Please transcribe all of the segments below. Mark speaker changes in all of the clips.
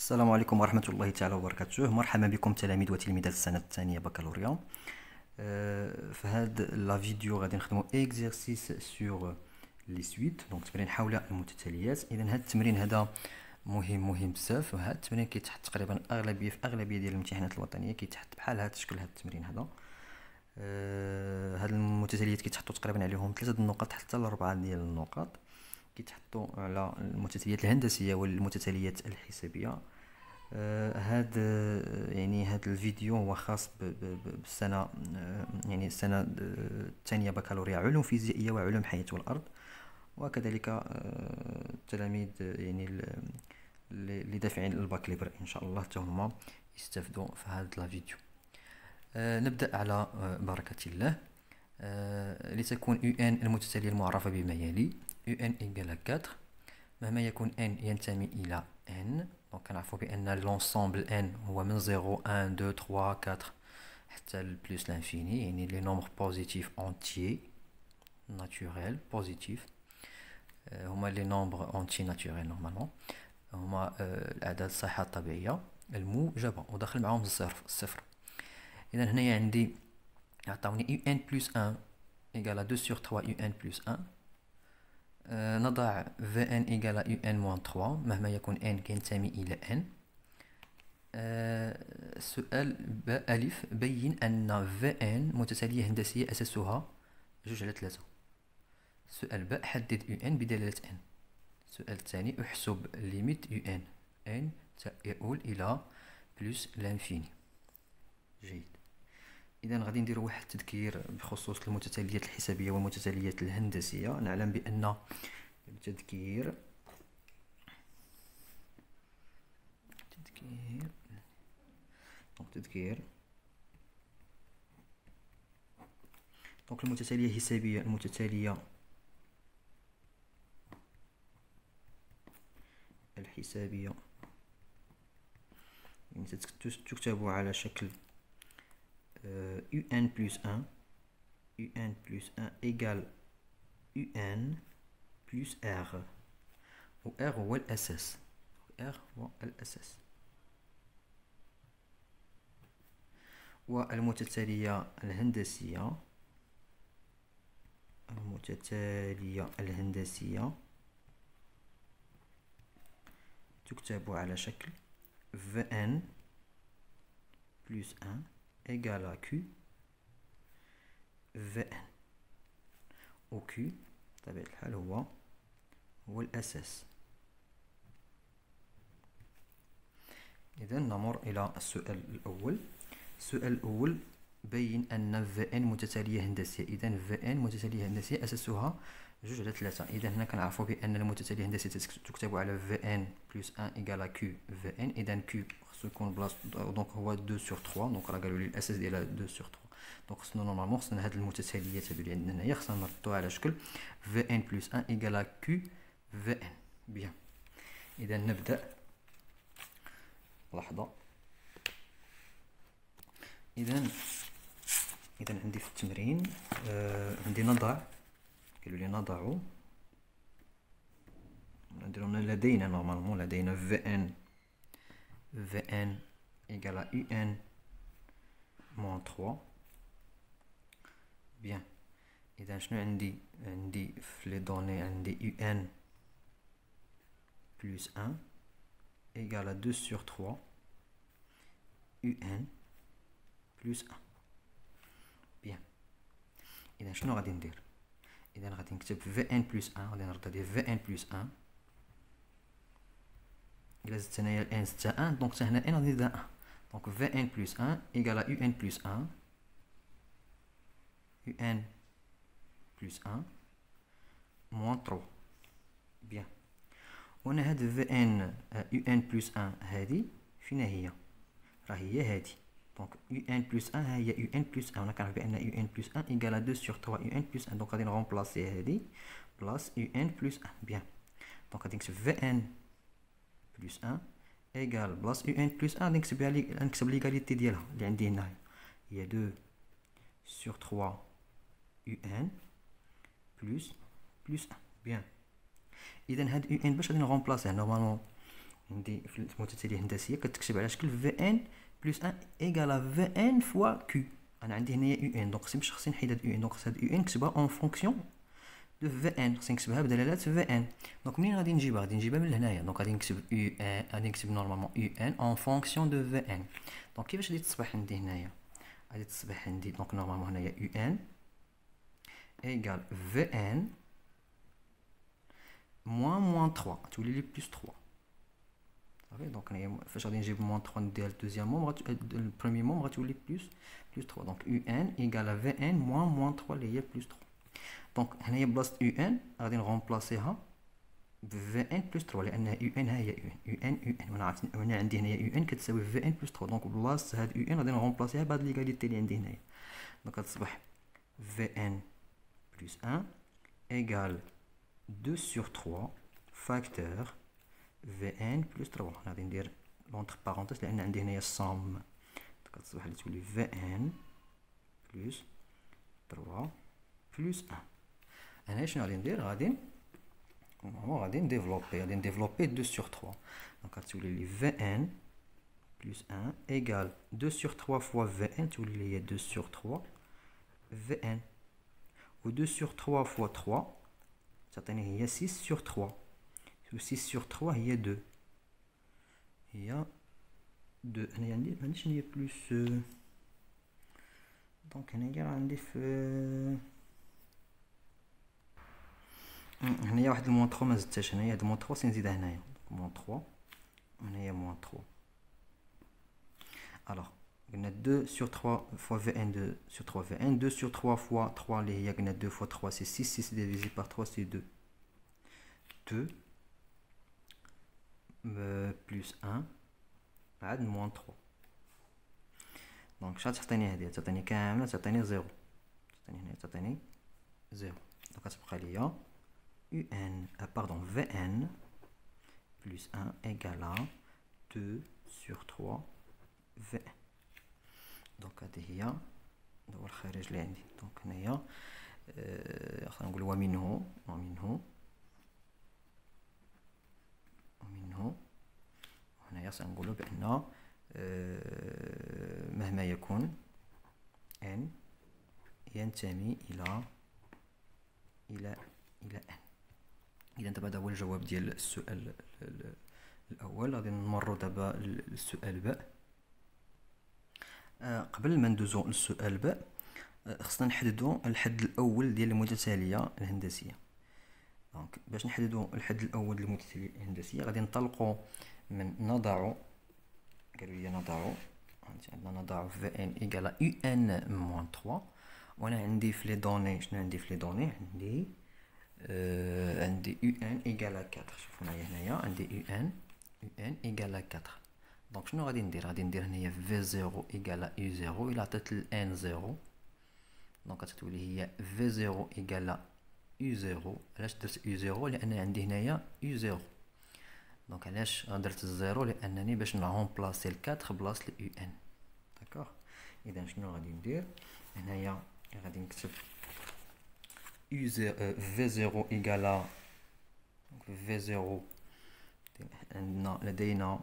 Speaker 1: السلام عليكم ورحمة الله تعالى وبركاته. مرحبا بكم تلاميذ وتلميذات السنة الثانية بكالوريا. في هاد لا فيديو غادي نخدمو اكزرسيس سور لي سويت، دونك تمرين حول المتتاليات. اذا هاد التمرين هذا مهم بزاف، وهاد التمرين كيتحط تقريبا في اغلبيه ديال الامتحانات الوطنيه كيتحط بحال هاد الشكل. هاد التمرين هذا هاد المتتاليات كيتحطوا تقريبا عليهم 3 النقط حتى ل 4 ديال النقط، كيتحطوا على المتتاليات الهندسيه والمتتاليات الحسابيه. هاد هاد الفيديو هو خاص بالسنة، يعني السنة الثانية بكالوريا علوم فيزيائية وعلوم حياة والأرض، وكذلك التلاميذ اللي دافعين الباك ليبر إن شاء الله حتى هما يستافدوا في هاد لا فيديو. نبدأ على بركة الله. لتكون UN المتتالية المعرفة بما يلي: UN إيكال 4 مهما يكون N ينتمي إلى N. دونك كنعرفو بأن لونسومبل N هو من 0 1 2 3 4 حتى بلوس لانفيني، يعني لي نومبر بوزيتيف اونتيي ناتوريل بوزيتيف هما لي نومبر اونتي ناتوريل نورمالمون، هما الأعداد الصحيحة الطبيعية الموجبة وداخل معاهم الصفر. إذا هنايا عندي عطاوني UN بلس 1 إيكال 2 sur 3 UN بلس 1. نضع Vn إيكال UN موان 3 مهما يكون N كينتمي إلى N. سؤال ب ألف: بين أن Vn متتالية هندسية أساسها 2/3. سؤال ب: حدد UN بدلالة N. السؤال الثاني: احسب ليميت UN N يؤول إلى بلس لانفيني. جيد. إذا غادي نديرو واحد التذكير بخصوص المتتاليات الحسابية والمتتاليات الهندسية. نعلم بأن التذكير دونك المتتالية الحسابية، المتتالية الحسابية يعني تكتب على شكل UN بلس 1 UN بلس 1 إيكال UN بلس R، و R هو الأساس، R هو الأساس. والمتتالية الهندسية، تكتب على شكل Vn بلس 1 إيكال Q Vn، و Q بطبيعة الحال هو الأساس. إذا نمر إلى السؤال الأول. السؤال الأول: بين أن Vn متتالية هندسية. إذا Vn متتالية هندسية أساسها 2/3. إذا هنا كنعرفو بأن المتتالية الهندسية تكتب على Vn بلس 1 إيكال Q Vn. إذا Q خصو يكون بلاص، دونك هو 2 sur 3، دونك راه قالولي الأساس ديالها 2 sur 3. دونك خصنا نورمالمون خصنا هاد المتتاليات هادو اللي عندنا هنايا خصنا نردوها على شكل Vn بلس 1 إيكال Q Vn. بيان. إذا نبدأ. لحظة. إذا عندي في التمرين عندي نضع، قالوا لي نضع، نديرو لدينا نورمالمون لدينا Vn إيكال UN موان 3. بيان. إذا شنو عندي في لي دوني؟ عندي UN بلس 1 إيكال 2 sur 3 UN بلس 1. بيان. إذا شنو غادي ندير؟ إذا غادي نكتب Vn بلس 1، غادي نرد هادي Vn بلس 1. إلا زدت هنايا الان زدت 1، دونك حتى هنا n غادي نزيد 1. دونك Vn بلس 1 إيكال UN بلس 1 UN بلس 1 موان 3. بيان. وأنا هاد Vn UN بلس 1 هادي فين هي؟ راه هي هادي. دونك UN بلس 1 ها هي UN بلس 1، وأنا كنعرف بأن UN بلس 1 إيكال 2 sur 3 UN بلس 1. دونك غادي نغومبلاسي هادي بلاص UN بلس 1. بيان. دونك غادي نكتب Vn بلس 1 إيكال بلاص UN بلس 1، غادي نكتب ليغاليتي ديالها اللي عندي هنايا هي 2 sur 3 UN بلس 1. بيان. إذا هاد UN باش غادي نغومبلاسيه نورمالمون عندي في المتتالية الهندسية كتكتب على شكل في ان بلس ان ايكال في ان فوا كيو. انا عندي هنايا يو ان، دونك خصني نحيد هاد يو ان، دونك هاد يو ان نكتبها اون فونكسيون دو في ان، خصني نكتبها بدلالات في ان. دونك منين غادي نجيبها؟ غادي نجيبها من هنايا، دونك غادي نكتب يو ان، غادي نكتب نورمالمون يو ان اون فونكسيون دو في ان. دونك كيفاش غادي تصبح عندي هنايا؟ غادي تصبح عندي دونك نورمالمون هنايا يو ان ايكال في ان موان 3 تولي لي بلس 3. صافي، دونك هنايا فاش غادي نجيب موان 3 نديها الدوزيام موم، البروميي موم غتولي بلس 3. دونك يو ان ايكال في ان موان 3 اللي هي بلس 3. دونك هنايا بلاصه يو ان غادي نغومبلاسيها في ان بلس 3 لان يو ان ها هي يو ان وانا عرفت وانا عندي هنايا يو ان كتساوي في ان بلس 3. دونك بلاصه هاد يو ان غادي نغومبلاسيها بهاد ليغاليتي اللي عندي هنايا. دونك غتصبح في ان بلس 1 ايكال 2 sur 3 فاكتور في ان بلس 3. غادي ندير لونتر بارونتيز لان عندي هنايا الصوم، كتصبح لي تولي في ان بلس 3 بلس 1. هنا شنو غادي ندير؟ غادي نديفلوبي 2 sur 3. دونك غتولي لي في ان بلس 1 ايكال 2 sur 3 فوا في ان تولي لي هي 2 sur 3 في ان، و 2 sur 3 فوا 3 تعطيني هي 6 sur 3، و 6 sur 3 هي 2 هي 2. هنايا عندي معنديش هنايا بلس، دونك هنايا عندي في هنايا واحد الموان 3 ما زدتهاش، هنايا هاد الموان 3 خصني نزيدها هنايا، موان 3 وهنايا موان 3. الوغ قلنا 2 sur 3 fois V1 2 sur 3 V1 2 sur 3 fois 3 اللي هي قلنا 2 fois 3 c'est 6 6 divisé par 3 c'est 2 2 plus 1 عاد موان 3. دونك شحال تعطيني هادي؟ تعطيني كامله، تعطيني 0، تعطيني هنا تعطيني 0. دونك كتبقى ليا UN pardon VN plus 1 égale à 2 sur 3 VN. دونك هذه هي هو الخارج اللي عندي. دونك هنايا خلينا نقول ومنه هنايا سنقولوا بأن مهما يكون n ينتمي إلى n. إذا دابا هذا هو الجواب ديال السؤال الأول. غادي نمروا دابا للسؤال باء. قبل ما ندوزو للسؤال باء خصنا نحددو الحد الأول ديال المتتالية الهندسية. دونك باش نحددو الحد الأول ديال المتتالية الهندسية غادي ننطلقوا من نضع، قالوا لي عندنا نضع في ان ايكال يو ان موان 3. وانا عندي في لي دوني شنو عندي في لي دوني؟ عندي يو ان ايكال 4. شوفوا معايا هنايا عندي يو ان ايكال 4. دونك شنو غادي ندير؟ غادي ندير هنايا في 0 ايكال يو 0 الى عطات الان 0. دونك غتولي هي في 0 ايكال يو 0. علاش درت يو 0؟ لان عندي هنايا يو 0. دونك علاش درت الزيرو؟ لانني باش نغومبلاسي ال4 بلاصه اليو ان. داكوغ. اذا شنو غادي ندير هنايا؟ غادي نكتب يو 0 في 0 ايكال في 0 عندنا لدينا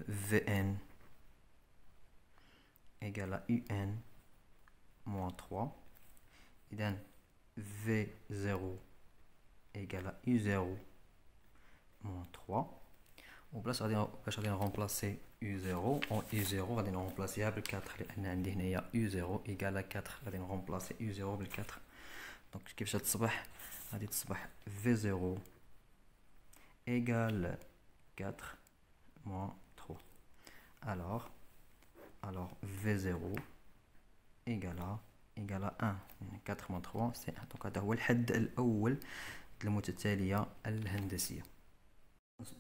Speaker 1: في ان ايكال يو ان موان 3. اذا V0 égale à U0 moins 3. وبلاش غادي نغومبلاسي U0 U0 غادي نغومبلاسيها بال4 لان عندي هنايا U0 égale 4. غادي نغومبلاسي U0 بال4. دونك كيفاش تصبح؟ غادي تصبح V0 égale 4 moins 3. alors V0 égale à 1 يعني 4 moins 3 c'est 1. دونك هذا هو الحد الأول المتتالية الهندسية.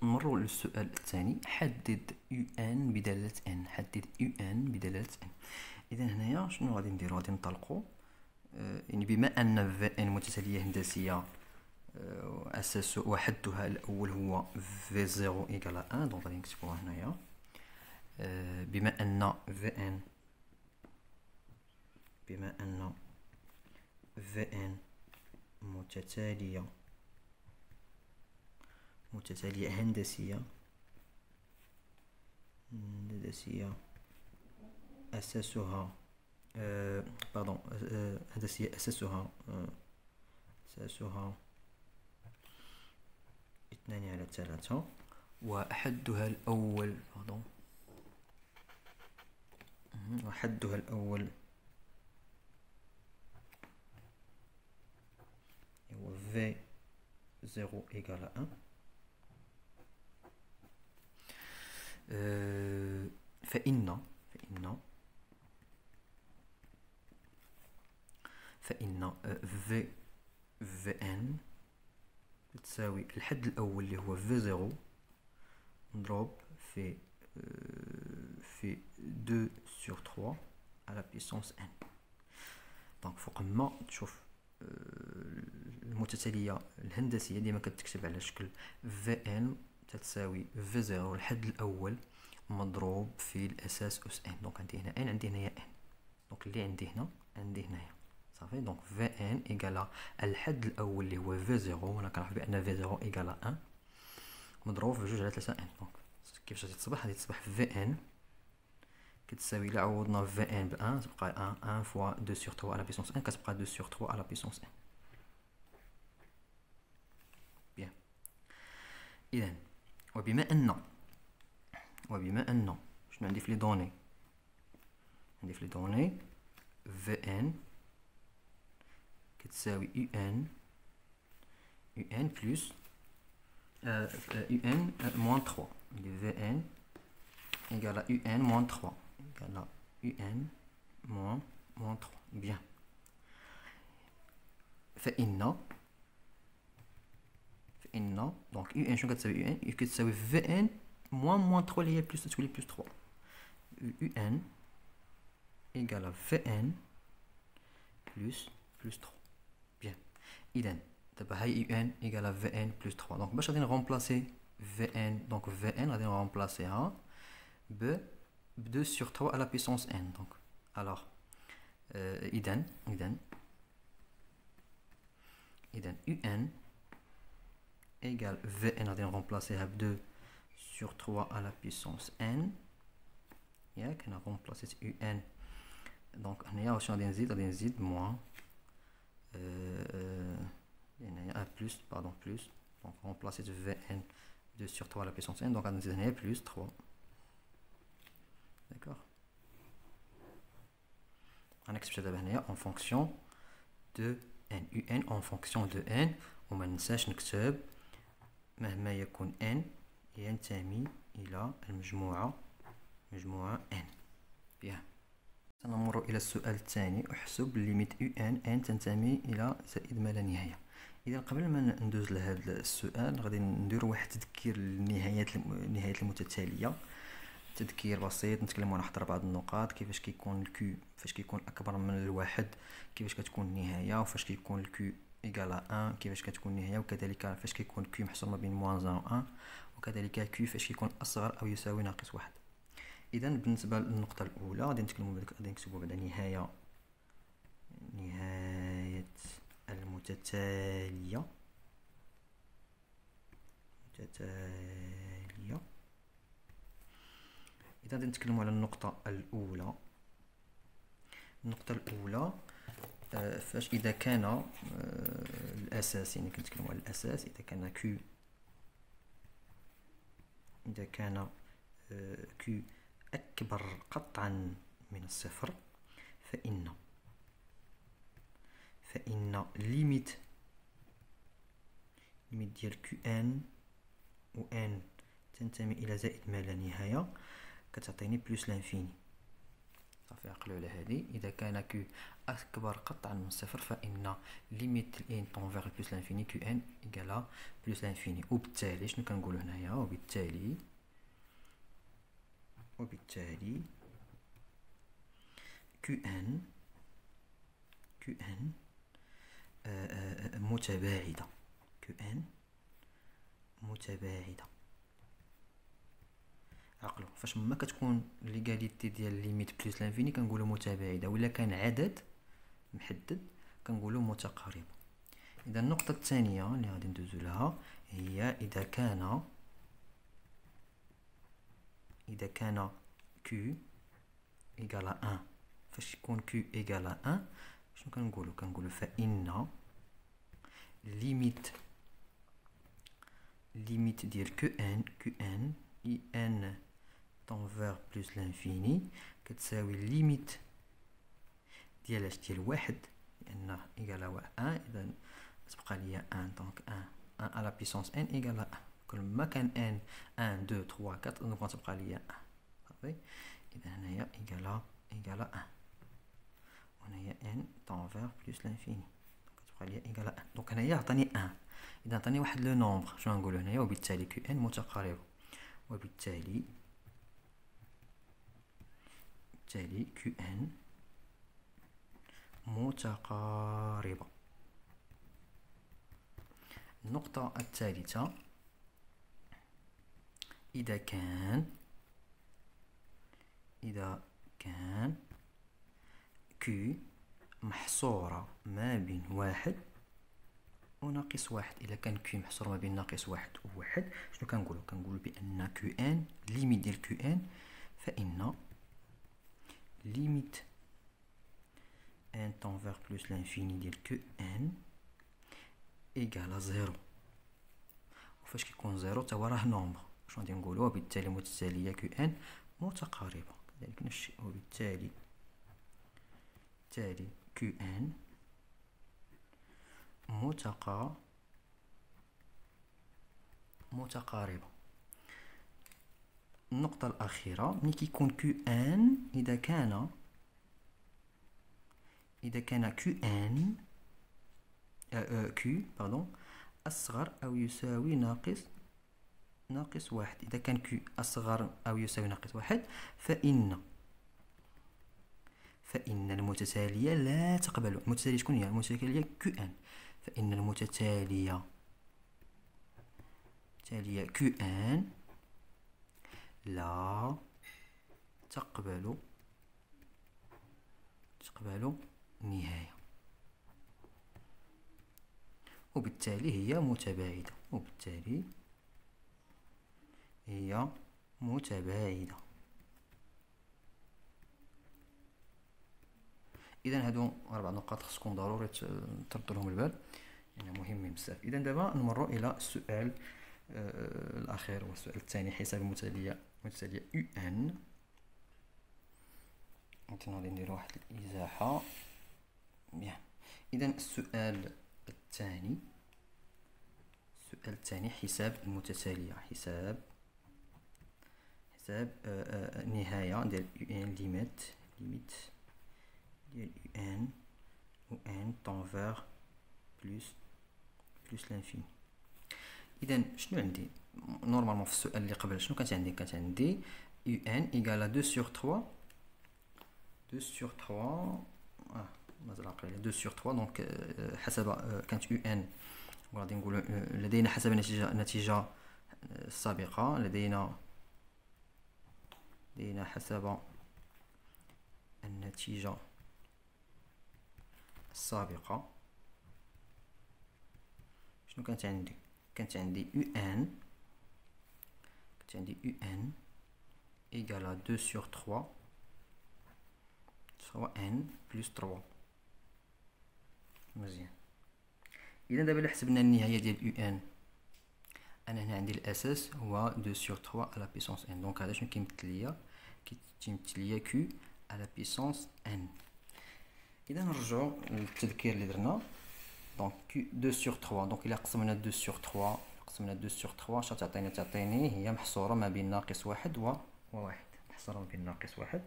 Speaker 1: نمروا للسؤال الثاني. حدد يو ان بدالة ان. حدد يو ان بدالة ان. إذا هنايا شنو غادي نديرو؟ غادي ننطلقوا يعني بما أن في ان متتالية هندسية أساس وحدها الأول هو في 0 إيكال 1. دونك غادي نكتبوها هنايا بما أن في ان متتالية متتالية هندسية أساسها هندسية أساسها 2/3 وحدها الأول وحدها الأول هو V0 égale à 1. فإن Vn تساوي الحد الأول اللي هو V0 نضرب في 2/3 على puissance n. دونك فوق ما تشوف المتتالية الهندسية ديما كتكتب على شكل Vn تتساوي V0 الحد الأول مضروب في الأساس أس n. دونك عندي هنا n، عندي هنايا n، دونك اللي عندي هنا عندي هنايا صافي. دونك Vn إيكالا الحد الأول اللي هو V0، وأنا كنعرف بأن V0 إيكالا 1 مضروب في 2/3 n. دونك كيفاش غادي تصبح؟ غادي تصبح Vn كتساوي إلا عوضنا Vn ب 1 تبقى 1 فوا 2/3 على puissance n كتبقى 2/3 على puissance n. بيان. إذن وبما أن شنو عندي في لي دوني؟ عندي في لي دوني Vn كتساوي UN بلس UN moins 3. Vn égale à UN moins 3 égale à UN moins 3. Bien. فإن donc UN شنو كتساوي؟ UN كتساوي Vn moins 3 اللي هي بلس تولي بلس 3. UN égale à Vn plus 3. Bien. إذن دابا هاي UN égale à Vn plus 3. دونك باش غادي نغومبلاسي Vn، دونك Vn غادي نغومبلاسيها ب 2/3 على puissance n. دونك alors إذن UN égale Vn غادي نغومبلاسيها ب 2/3 على puissance n. ياك أنا غومبلاسيت UN، دونك هنايا واش غادي نزيد موان هنايا بلس بلس. دونك غومبلاسيت Vn 2/3 على puissance n، دونك غادي نزيد هنايا بلس 3. داكوغ. غنكتب دابا هنايا en fonction de n، UN en fonction de n، وما ننساش نكتب مهما يكون n ينتمي إلى المجموعة n. بيان. سنمر إلى السؤال الثاني. أحسب ليميت UN n تنتمي إلى زائد ما لا نهاية. إذا قبل ما ندوز لهذا السؤال غادي ندير واحد تذكير لنهاية المتتالية، تذكير بسيط. نتكلموا على حضر بعض النقاط، كيفاش كيكون الكيو فاش كيكون أكبر من الواحد، كيفاش كتكون النهاية، وفاش كيكون الكيو إيكال 1 كيفاش كتكون النهاية، وكذلك فاش كيكون الكيو محصور ما بين موان 0 و 1، وكذلك الكيو فاش كيكون أصغر أو يساوي ناقص 1. إذا بالنسبة للنقطة الأولى غادي نكتبوا بعدا نهاية المتتالية. إذا غادي نتكلموا على النقطة الأولى. فاش إذا كان الأساس، يعني كنتكلموا على الأساس، إذا كان Q أكبر قطعا من الصفر، فإن ليميت ديال QN و N تنتمي إلى زائد ما لا نهاية، كتعطيني بلس لانفيني. صافي عقلوا على هذه. إذا كان Q أكبر قطعا من الصفر فإن ليميت N طون فيغ بلس لانفيني QN إيكالا بلس لانفيني. وبالتالي شنو كنقولوا هنايا؟ وبالتالي QN متباعدة. عقلوا فاش ما كتكون ليغاليتي ديال ليميت بلس لانفيني كنقولوا متباعدة، ولا كان عدد محدد كنقولوا متقاربة. إذا النقطة الثانية اللي غادي ندوزو لها هي إذا كان Q إيكال 1. فاش يكون Q إيكال 1 شنو كنقولو فإن ليميت ديال QN IN tend vers plus l'infini كتساوي ليميت ديال واحد لأن إيكال 1. إذا تبقى ليا 1 دونك 1 à la puissance n إيكال 1. كل ما كان n 1 2 3 4 دونك غتبقى ليا 1 صافي. إذا هنايا إيكال 1 وهنايا n tend vers plus l'infini كتبقى ليا إيكال 1. دونك هنايا عطاني 1. إذا عطاني واحد لو نومبر شنو نقولو هنايا وبالتالي QN متقاربة وبالتالي QN متقاربة. النقطة الثالثة إذا كان Q محصورة ما بين واحد وناقص واحد. إذا كان Q محصورة ما بين ناقص واحد وواحد شنو كنقولو بأن QN ليميت ديال QN فإن ليميت n tend vers plus l'infini ديال QN إيكال 0. وفاش كيكون 0 تا هو راه نومبر شنو غادي نقولو وبالتالي متتالية QN متقاربة كذلك نفس الشيء وبالتالي QN متقاربة. النقطة الأخيرة ملي كيكون QN إذا كان QN Q أصغر أو يساوي ناقص واحد. إذا كان Q أصغر أو يساوي ناقص واحد فإن المتتالية لا تقبل. المتتالية شكون هي؟ المتتالية QN. فإن المتتالية QN لا تقبل نهاية وبالتالي هي متباعدة. إذا هادو 4 نقاط خصكم ضروري تردوا لهم البال يعني مهمين بزاف. إذا دابا نمروا إلى السؤال الأخير والسؤال الثاني حساب المتتالية UN. غادي نديرو واحد الإزاحة. إذا السؤال الثاني حساب المتتالية حساب نهاية ديال UN ليميت ديال UN و n tend vers plus l'infini. إذا شنو عندي نورمالمون في السؤال اللي قبل شنو كانت عندي UN إيكال 2 sur 3 مازال عاقل 2 sur 3 دونك حسب كانت UN غادي نقولو لدينا حسب النتيجة السابقة لدينا حسب النتيجة السابقة شنو كانت عندي UN إيكال 2 sur 3 سواء n plus 3 مزيان. إذا دابا حسبنا النهاية ديال UN أنا هنا عندي الأساس هو 2 sur 3 à la puissance n دونك هذا شنو كيمثل ليا Q à la puissance n. إذا نرجعو للتذكير اللي درنا دونك Q 2 sur 3 دونك إلا قسمنا 2 sur 3 اش تعطيني هي محصورة ما بين ناقص واحد وواحد. محصورة ما بين ناقص واحد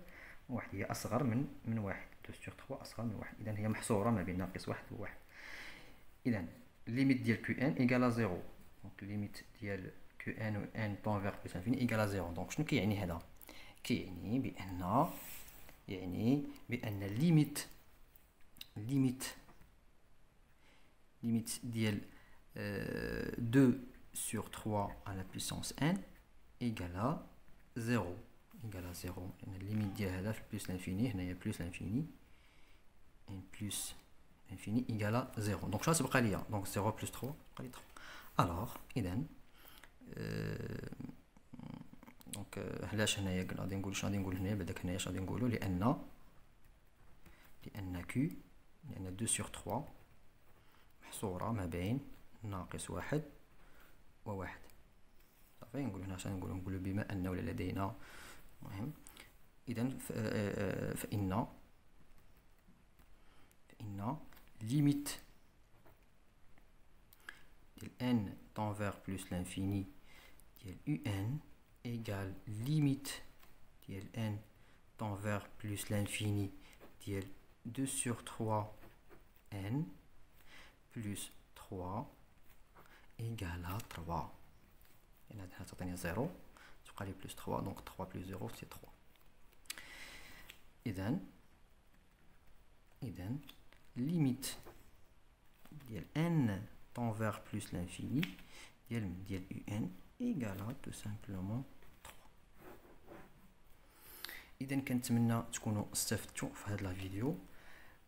Speaker 1: وواحد هي أصغر من واحد. 2 sur 3 أصغر من واحد إذا هي محصورة ما بين ناقص واحد وواحد. إذا ليميت ديال QN إيكال 0 دونك ليميت ديال QN و n tend vers plus l'infini إيكال 0. دونك شنو كيعني هذا؟ كيعني بأن ليميت ديال 2 sur 3 à la puissance n égale 0 لأن الليميت ديال هذا في بلس لانفيني هنايا بلس لانفيني n بلس لانفيني égale 0 دونك شنو تبقى ليا؟ دونك 0 بلس 3 بقى لي 3. الوغ اذا دونك علاش هنايا غادي نقول شنو غادي نقول هنايا بعداك هنايا اش غادي نقولوا لان كيو لان 2 sur 3 محصوره ما بين ناقص واحد وواحد. صافي نقول هنا شنو نقولوا بما انه لدينا المهم اذا فإن ليميت ديال n tend vers plus l'infini ديال un égale limite ديال n tend vers plus l'infini ديال 2 sur 3 n plus 3 égale à 3. يعني هذا تعطيني 0 تبقى لي بلس 3 دونك 3 بلس 0 سي 3. إذن limite ديال n tend vers plus l'infini ديال un égale à tout simplement 3. إذا كنتمنى تكونوا استفدتوا في هذا الفيديو.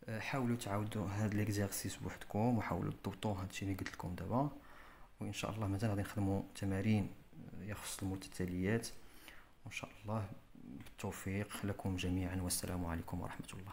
Speaker 1: حاولوا تعاودوا هذا ليكزارسيس بوحدكم وحاولوا تضبطوا هادشي اللي قلت لكم دابا، وان شاء الله مازال غادي نخدموا تمارين يخص المتتاليات، وان شاء الله بالتوفيق لكم جميعا، والسلام عليكم ورحمة الله.